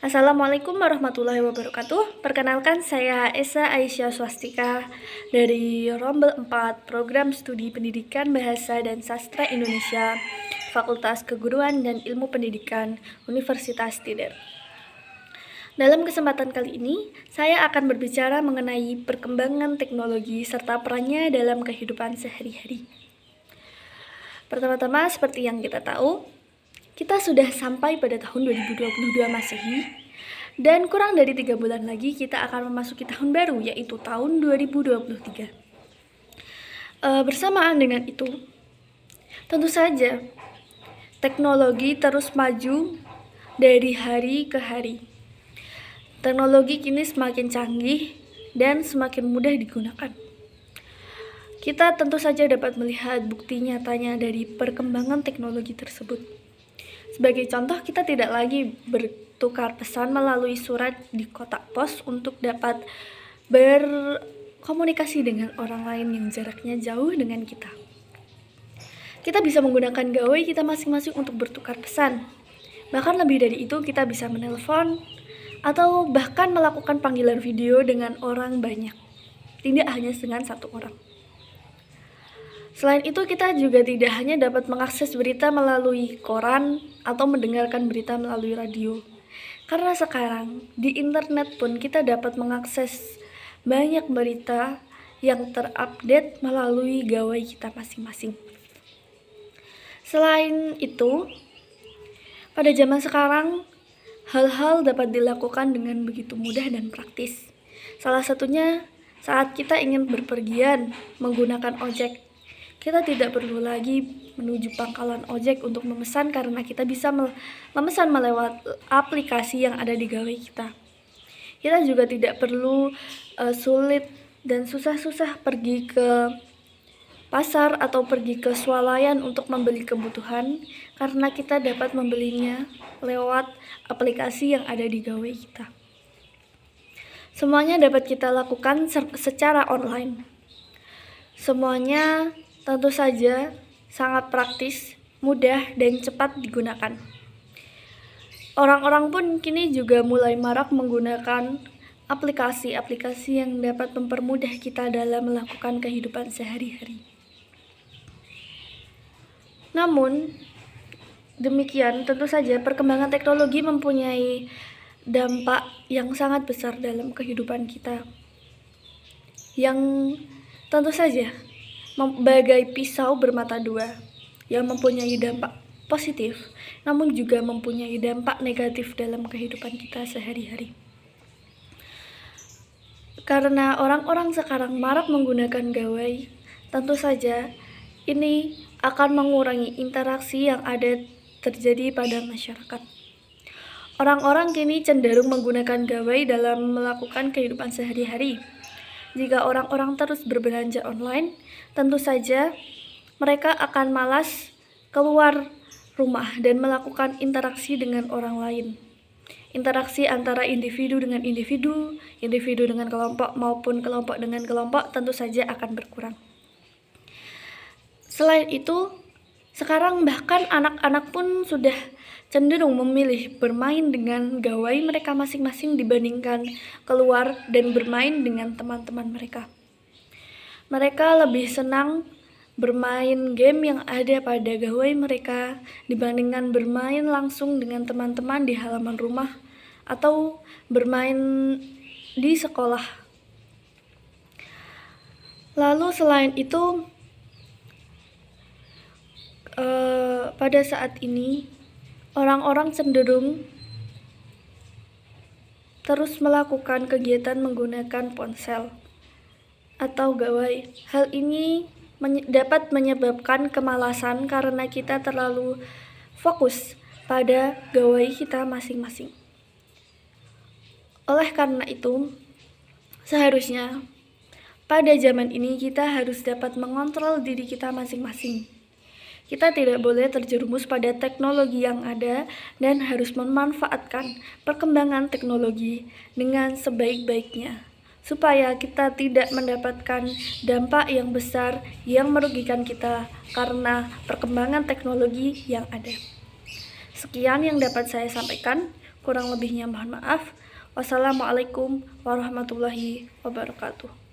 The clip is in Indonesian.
Assalamualaikum warahmatullahi wabarakatuh. Perkenalkan saya Esa Aisyah Swastika dari Rombel 4 Program Studi Pendidikan Bahasa dan Sastra Indonesia, Fakultas Keguruan dan Ilmu Pendidikan, Universitas Tidar. Dalam kesempatan kali ini, saya akan berbicara mengenai perkembangan teknologi serta perannya dalam kehidupan sehari-hari. Pertama-tama, seperti yang kita tahu, kita sudah sampai pada tahun 2022 Masehi, dan kurang dari 3 bulan lagi kita akan memasuki tahun baru, yaitu tahun 2023. Bersamaan dengan itu, tentu saja teknologi terus maju dari hari ke hari. Teknologi kini semakin canggih dan semakin mudah digunakan. Kita tentu saja dapat melihat bukti nyatanya dari perkembangan teknologi tersebut. Sebagai contoh, kita tidak lagi bertukar pesan melalui surat di kotak pos untuk dapat berkomunikasi dengan orang lain yang jaraknya jauh dengan kita. Kita bisa menggunakan gawai kita masing-masing untuk bertukar pesan. Bahkan lebih dari itu, kita bisa menelpon atau bahkan melakukan panggilan video dengan orang banyak, tidak hanya dengan satu orang. Selain itu, kita juga tidak hanya dapat mengakses berita melalui koran atau mendengarkan berita melalui radio. Karena sekarang di internet pun kita dapat mengakses banyak berita yang terupdate melalui gawai kita masing-masing. Selain itu, pada zaman sekarang, hal-hal dapat dilakukan dengan begitu mudah dan praktis. Salah satunya saat kita ingin berpergian menggunakan ojek. Kita tidak perlu lagi menuju pangkalan ojek untuk memesan karena kita bisa memesan melewat aplikasi yang ada di gawai kita. Kita juga tidak perlu sulit dan susah-susah pergi ke pasar atau pergi ke swalayan untuk membeli kebutuhan karena kita dapat membelinya lewat aplikasi yang ada di gawai kita. Semuanya dapat kita lakukan secara online. Semuanya tentu saja sangat praktis, mudah, dan cepat digunakan. Orang-orang pun kini juga mulai marak menggunakan aplikasi-aplikasi yang dapat mempermudah kita dalam melakukan kehidupan sehari-hari. Namun, demikian tentu saja perkembangan teknologi mempunyai dampak yang sangat besar dalam kehidupan kita, yang tentu saja bagai pisau bermata dua yang mempunyai dampak positif, namun juga mempunyai dampak negatif dalam kehidupan kita sehari-hari. Karena orang-orang sekarang marak menggunakan gawai, tentu saja ini akan mengurangi interaksi yang ada terjadi pada masyarakat. Orang-orang kini cenderung menggunakan gawai dalam melakukan kehidupan sehari-hari. Jika orang-orang terus berbelanja online, tentu saja mereka akan malas keluar rumah dan melakukan interaksi dengan orang lain. Interaksi antara individu dengan individu, individu dengan kelompok maupun kelompok dengan kelompok tentu saja akan berkurang. Selain itu, sekarang bahkan anak-anak pun sudah cenderung memilih bermain dengan gawai mereka masing-masing dibandingkan keluar dan bermain dengan teman-teman mereka. Mereka lebih senang bermain game yang ada pada gawai mereka dibandingkan bermain langsung dengan teman-teman di halaman rumah atau bermain di sekolah. Lalu selain itu, pada saat ini orang-orang cenderung terus melakukan kegiatan menggunakan ponsel atau gawai. Hal ini dapat menyebabkan kemalasan karena kita terlalu fokus pada gawai kita masing-masing. Oleh karena itu, seharusnya pada zaman ini kita harus dapat mengontrol diri kita masing-masing. Kita tidak boleh terjerumus pada teknologi yang ada dan harus memanfaatkan perkembangan teknologi dengan sebaik-baiknya, supaya kita tidak mendapatkan dampak yang besar yang merugikan kita karena perkembangan teknologi yang ada. Sekian yang dapat saya sampaikan. Kurang lebihnya mohon maaf. Wassalamualaikum warahmatullahi wabarakatuh.